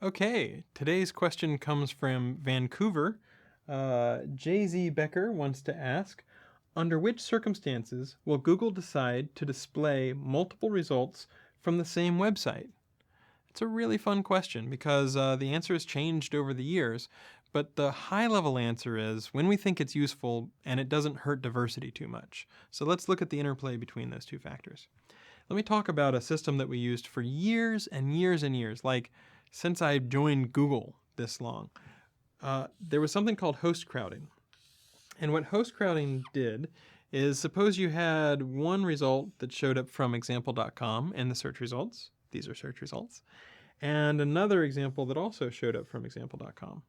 Okay, today's question comes from Vancouver. JZ Becker wants to ask, under which circumstances will Google decide to display multiple results from the same website? It's a really fun question because the answer has changed over the years, but the high level answer is when we think it's useful and it doesn't hurt diversity too much. So let's look at the interplay between those two factors. Let me talk about a system that we used for years and years and years, like since I joined Google this long. There was something called host crowding. And what host crowding did is suppose you had one result that showed up from example.com in the search results. These are search results. And another example that also showed up from example.com.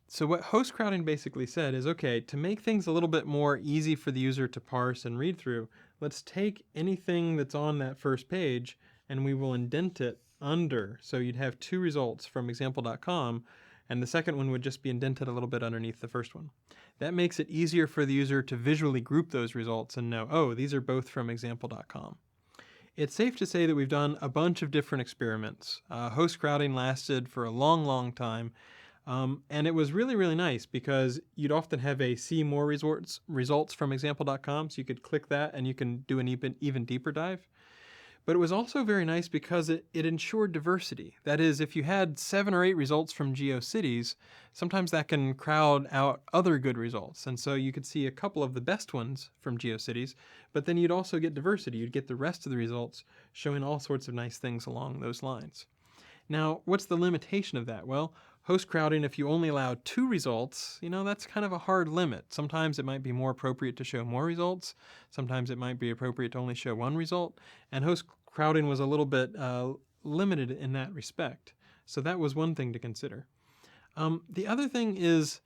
So what host crowding basically said is, okay, to make things a little bit more easy for the user to parse and read through, let's take anything that's on that first page and we will indent it under. So you'd have two results from example.com and the second one would just be indented a little bit underneath the first one. That makes it easier for the user to visually group those results and know, oh, these are both from example.com. It's safe to say that we've done a bunch of different experiments. Host crowding lasted for a long, long time. And it was really, really nice because you'd often have a see more results from example.com. So you could click that and you can do an even deeper dive. But it was also very nice because it ensured diversity. That is, if you had 7 or 8 results from GeoCities, sometimes that can crowd out other good results. And so you could see a couple of the best ones from GeoCities, but then you'd also get diversity. You'd get the rest of the results showing all sorts of nice things along those lines. Now, what's the limitation of that? Well, host crowding, if you only allow 2 results, that's kind of a hard limit. Sometimes it might be more appropriate to show more results. Sometimes it might be appropriate to only show 1 result. And host crowding was a little bit limited in that respect. So that was one thing to consider. The other thing is,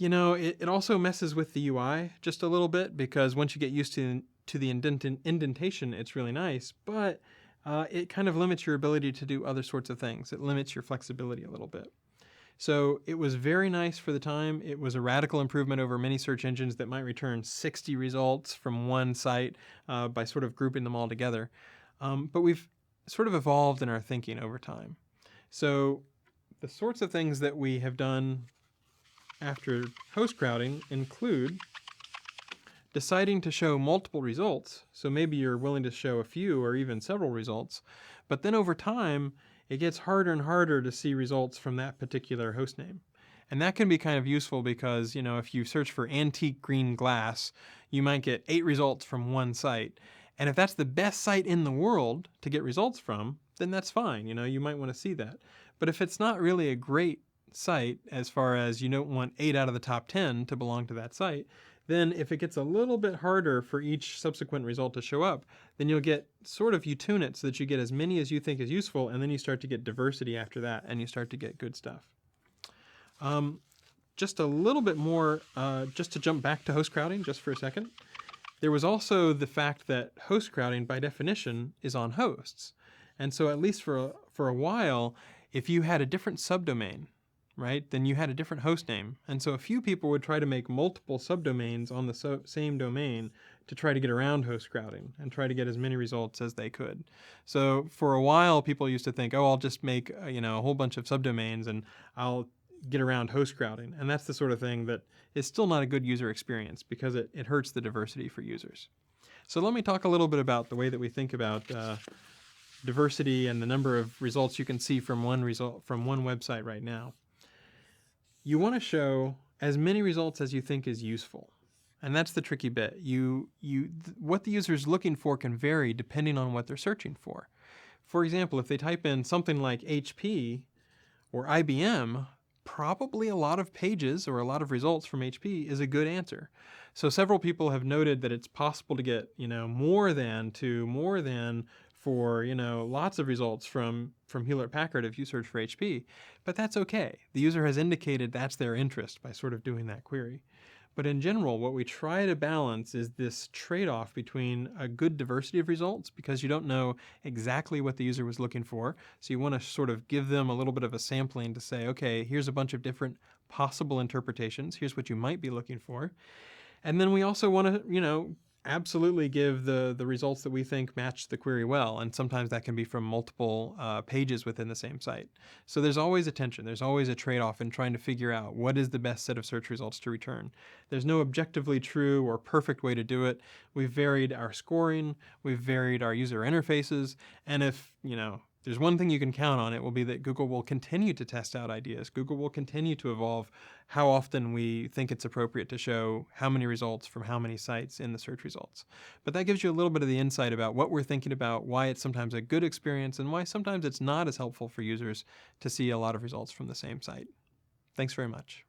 it also messes with the UI just a little bit because once you get used to the indentation, it's really nice, but it kind of limits your ability to do other sorts of things. It limits your flexibility a little bit. So it was very nice for the time. It was a radical improvement over many search engines that might return 60 results from one site by sort of grouping them all together. But we've sort of evolved in our thinking over time. So the sorts of things that we have done after host crowding include deciding to show multiple results. So maybe you're willing to show a few or even several results, but then over time, it gets harder and harder to see results from that particular host name. And that can be kind of useful because, if you search for antique green glass, you might get 8 results from one site. And if that's the best site in the world to get results from, then that's fine. You might want to see that. But if it's not really a great site, as far as you don't want 8 out of the top 10 to belong to that site, then if it gets a little bit harder for each subsequent result to show up, then you'll get you tune it so that you get as many as you think is useful, and then you start to get diversity after that, and you start to get good stuff. Just a little bit more, just to jump back to host crowding just for a second. There was also the fact that host crowding, by definition, is on hosts. And so at least for a while, if you had a different subdomain, right, then you had a different host name. And so a few people would try to make multiple subdomains on the same domain to try to get around host crowding and try to get as many results as they could. So for a while, people used to think, oh, I'll just make a whole bunch of subdomains and I'll get around host crowding. And that's the sort of thing that is still not a good user experience because it hurts the diversity for users. So let me talk a little bit about the way that we think about diversity and the number of results you can see from one website right now. You want to show as many results as you think is useful. And that's the tricky bit. What the user is looking for can vary depending on what they're searching for. For example, if they type in something like HP or IBM, probably a lot of pages or a lot of results from HP is a good answer. So several people have noted that it's possible to get, more than for, lots of results from Hewlett-Packard if you search for HP, but that's okay. The user has indicated that's their interest by sort of doing that query. But in general, what we try to balance is this trade-off between a good diversity of results, because you don't know exactly what the user was looking for. So you want to sort of give them a little bit of a sampling to say, okay, here's a bunch of different possible interpretations. Here's what you might be looking for. And then we also want to, absolutely give the results that we think match the query well, and sometimes that can be from multiple pages within the same site. So there's always a tension, there's always a trade-off in trying to figure out what is the best set of search results to return. There's no objectively true or perfect way to do it. We've varied our scoring, we've varied our user interfaces, and if, there's one thing you can count on, it will be that Google will continue to test out ideas. Google will continue to evolve how often we think it's appropriate to show how many results from how many sites in the search results. But that gives you a little bit of the insight about what we're thinking about, why it's sometimes a good experience, and why sometimes it's not as helpful for users to see a lot of results from the same site. Thanks very much.